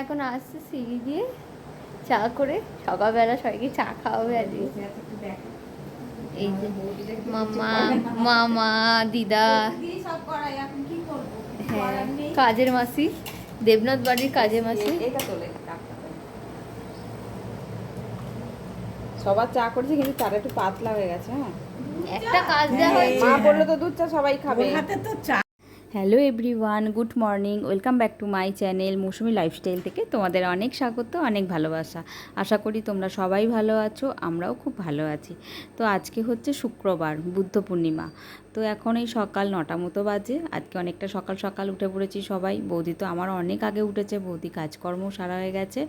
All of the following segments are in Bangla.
এখন আসছে সিঁড়ি দিয়ে চা করে, সকালবেলা সবাইকে চা খাওয়াবে আজকে। এই যে মামা, মামা, দিদা, হ্যাঁ কাজের মাসি, দেবনাথ বাড়ির কাজের মাসি। সবার চা করছে কিন্তু চাটা একটু পাতলা হয়ে গেছে। হ্যাঁ, একটা কাজ দেওয়া হয়েছে। মা বললো তো দুধ চা সবাই খাবে। Hello everyone, good morning, welcome back to my channel Mousumi lifestyle থেকে তোমাদের অনেক স্বাগত, অনেক ভালোবাসা। আশা করি তোমরা সবাই ভালো আছো, আমরাও খুব ভালো আছি। তো আজকে হচ্ছে শুক্রবার, বুদ্ধ পূর্ণিমা। তো এখন এই সকাল 9টা মতো বাজে। আজকে অনেকটা সকাল সকাল উঠে পড়েছি সবাই। বৌদি তো আমার অনেক আগে উঠেছে, বৌদি কাজকর্ম সারা হয়ে গেছে।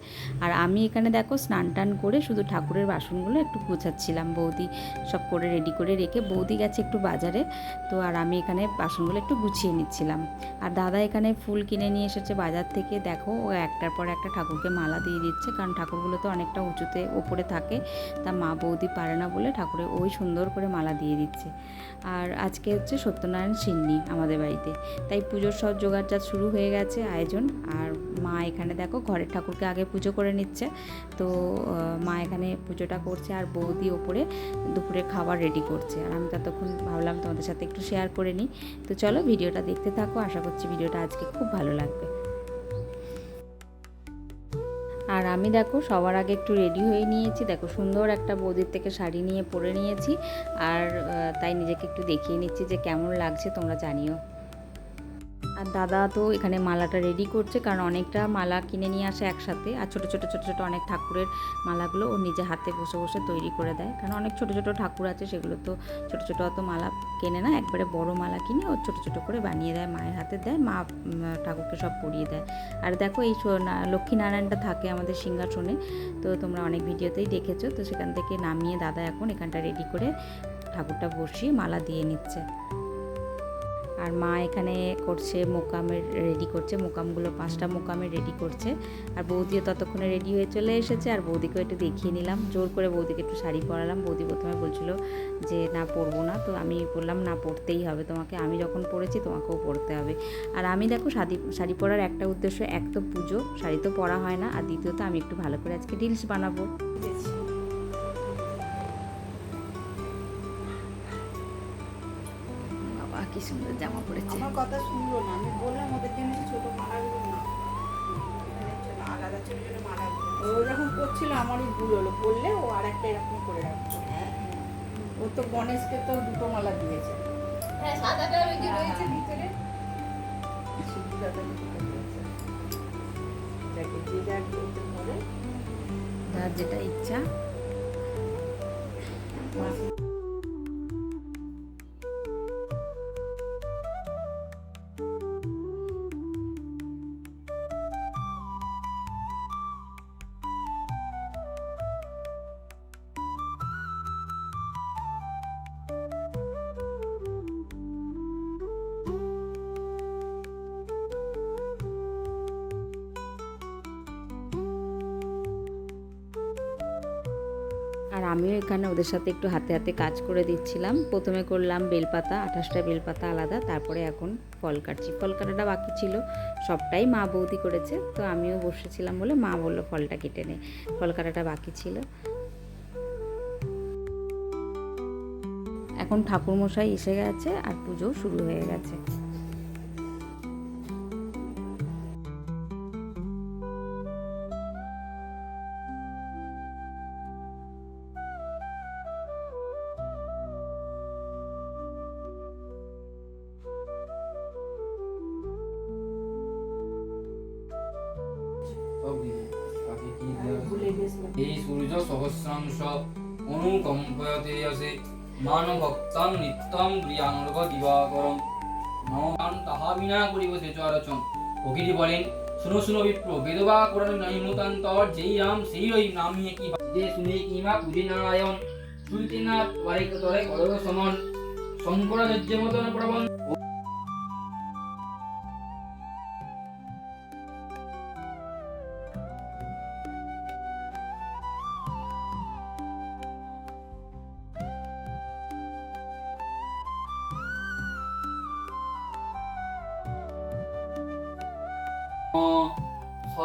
আর আমি এখানে দেখো স্নান টান করে শুধু ঠাকুরের বাসনগুলো একটু গুছাচ্ছিলাম। বৌদি সব করে রেডি করে রেখে বৌদি গেছে একটু বাজারে। তো আর আমি এখানে বাসনগুলো একটু গুছিয়ে নিচ্ছিলাম। আর দাদা এখানে ফুল কিনে নিয়ে এসেছে বাজার থেকে। দেখো ও একটার পর একটা ঠাকুরকে মালা দিয়ে দিচ্ছে, কারণ ঠাকুরগুলো তো অনেকটা উঁচুতে ওপরে থাকে, তা মা বৌদি পারে না বলে ঠাকুরে ওই সুন্দর করে মালা দিয়ে দিচ্ছে। আর আজকে হচ্ছে সত্যনারায়ণ সিন্নি আমাদের বাড়িতে, তাই পুজোর সব জোগাড়জাত শুরু হয়ে গেছে, আয়োজন। আর মা এখানে দেখো ঘরের ঠাকুরকে আগে পুজো করে নিচ্ছে। তো মা এখানে পুজোটা করছে আর বৌদি ওপরে দুপুরে খাবার রেডি করছে। আর আমি ততক্ষণ ভাবলাম তোমাদের সাথে একটু শেয়ার করে নিই। তো চলো ভিডিওটা দেখতে থাকো, আশা করছি ভিডিওটা আজকে খুব ভালো লাগবে। আর আমি দেখো সবার আগে একটু রেডি হয়ে নিয়েছি। দেখো সুন্দর একটা বৌদির থেকে শাড়ি নিয়ে পরে নিয়েছি। আর তাই নিজেকে একটু দেখিয়ে নিচ্ছি যে কেমন লাগছে, তোমরা জানিও। আর দাদা তো এখানে মালাটা রেডি করছে, কারণ অনেকটা মালা কিনে নিয়ে আসে একসাথে। আর ছোটো ছোটো ছোটো ছোটো অনেক ঠাকুরের মালাগুলো ও নিজে হাতে বসে বসে তৈরি করে দেয়, কারণ অনেক ছোটো ছোটো ঠাকুর আছে, সেগুলো তো ছোটো ছোটো অত মালা কেনে না, একবারে বড় মালা কিনে ও ছোটো ছোটো করে বানিয়ে দেয়, মায়ের হাতে দেয়, মা ঠাকুরকে সব পরিয়ে দেয়। আর দেখো এই লক্ষ্মীনারায়ণটা থাকে আমাদের সিংহাসনে, তো তোমরা অনেক ভিডিওতেই দেখেছো। তো সেখান থেকে নামিয়ে দাদা এখন এখানটা রেডি করে ঠাকুরটা বসিয়ে মালা দিয়ে নিচ্ছে। আর মা এখানে করছে মোকামের রেডি করছে, মোকামগুলো 5টা মোকামের রেডি করছে। আর বৌদিও ততক্ষণে রেডি হয়ে চলে এসেছে। আর বৌদিকেও একটু দেখিয়ে নিলাম, জোর করে বৌদিকে একটু শাড়ি পরালাম। বৌদি প্রথমে বলছিল যে না পরবো না, তো আমি বললাম না পরতেই হবে তোমাকে, আমি যখন পরেছি তোমাকেও পরতে হবে। আর আমি দেখো শাড়ি পরার একটা উদ্দেশ্য, এক তো পুজো, শাড়ি তো পরা হয় না, আর দ্বিতীয়ত আমি একটু ভালো করে আজকে রিলস বানাবো। কি সুন্দর জামা পড়েছে। আমার কথা শুনলো না, আমি বললাম ওদের জন্য ছোট মালাগুলো না, আলাদা ছোট ছোট মালাগুলো। ও যখন করছিল আমারই ভুল হলো, বললে ও আর একটা এরকম করে রাখতো। ও তো গণেশকে তো 2টো মালা দিয়েছে। হ্যাঁ সাদাটা ওই যে রয়েছে ভিতরে। শুধু দাদা দুটো দিয়েছে। দেখে যে যার দিতে পারে, যার যেটা ইচ্ছা। আর আমিও এখানে ওদের সাথে একটু হাতে হাতে কাজ করে দিচ্ছিলাম। প্রথমে করলাম বেলপাতা, 28টা বেলপাতা আলাদা, তারপরে এখন ফল কাটছি। ফল কাটাটা বাকি ছিল, সবটাই মা বৌদি করেছে, তো আমিও বসেছিলাম বলে মা বললো ফলটা কেটে নে, ফল কাটাটা বাকি ছিল। এখন ঠাকুরমশাই এসে গেছে আর পুজো শুরু হয়ে গেছে। এই সূর্য সহস্রাংশ অনুকম্পয়তে আসে মানভক্তাং নিত্যং প্রিয়ানর্ঘ দিবাকরম নমান তাহা বিনা করিব সে চরচন। ফকিরি বলেন, শুনো শুনো বিপ্র, বেদবা কোরআন নাই মতান্তর, যেই রাম সেই রই নামিয়ে কি যে শুনে কিমা পুজে নারায়ণ, শুনতে না পারে তরে করো সমন, শঙ্করাচার্য মতন প্রবণ।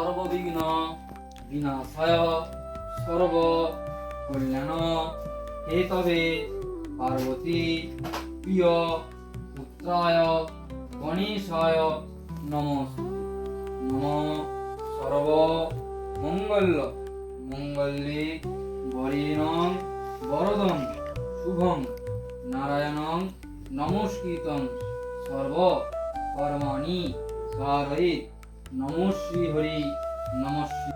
সর্ববিঘ্ন বিনাশায় সর্ব কল্যাণ হেতবে পার্বতী প্রিয় পুত্রায় গণেশায় নমস্তে। নম সর্ব মঙ্গল মঙ্গলে বরেণ্যং বরদং শুভং নারায়ণং নমস্কৃতং সর্ব কর্মাণি কারয়ে নমঃ শ্রী হরি নমঃ শ্রী।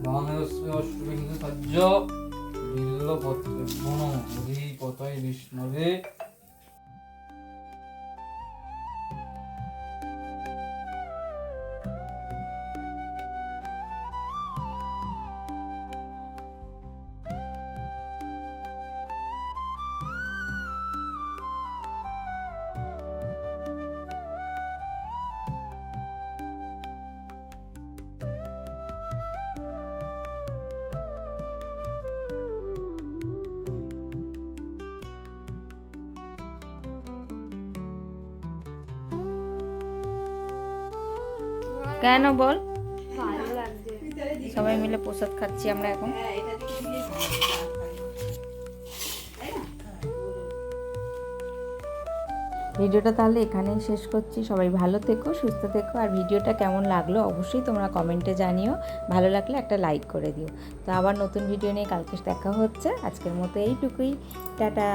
বাংলাদেশে অষ্টবিংশ সজ্জ বিল্লপত্রে মনো অধিপতয়ে বিষ্ণবে। কেন বল? ভালো লাগছে। সবাই মিলে প্রসাদ খাচ্ছি আমরা এখন। হ্যাঁ, এটা দিয়ে দিয়ে তাই না? ভিডিওটা তাহলে এখানেই শেষ করছি। সবাই ভালো থেকো, সুস্থ থেকো। আর ভিডিওটা কেমন লাগলো অবশ্যই তোমরা কমেন্টে জানিও। ভালো লাগলে একটা লাইক করে দিও। তো আবার নতুন ভিডিও নিয়ে কালকে দেখা হচ্ছে। আজকের মতো এইটুকুই, টাটা।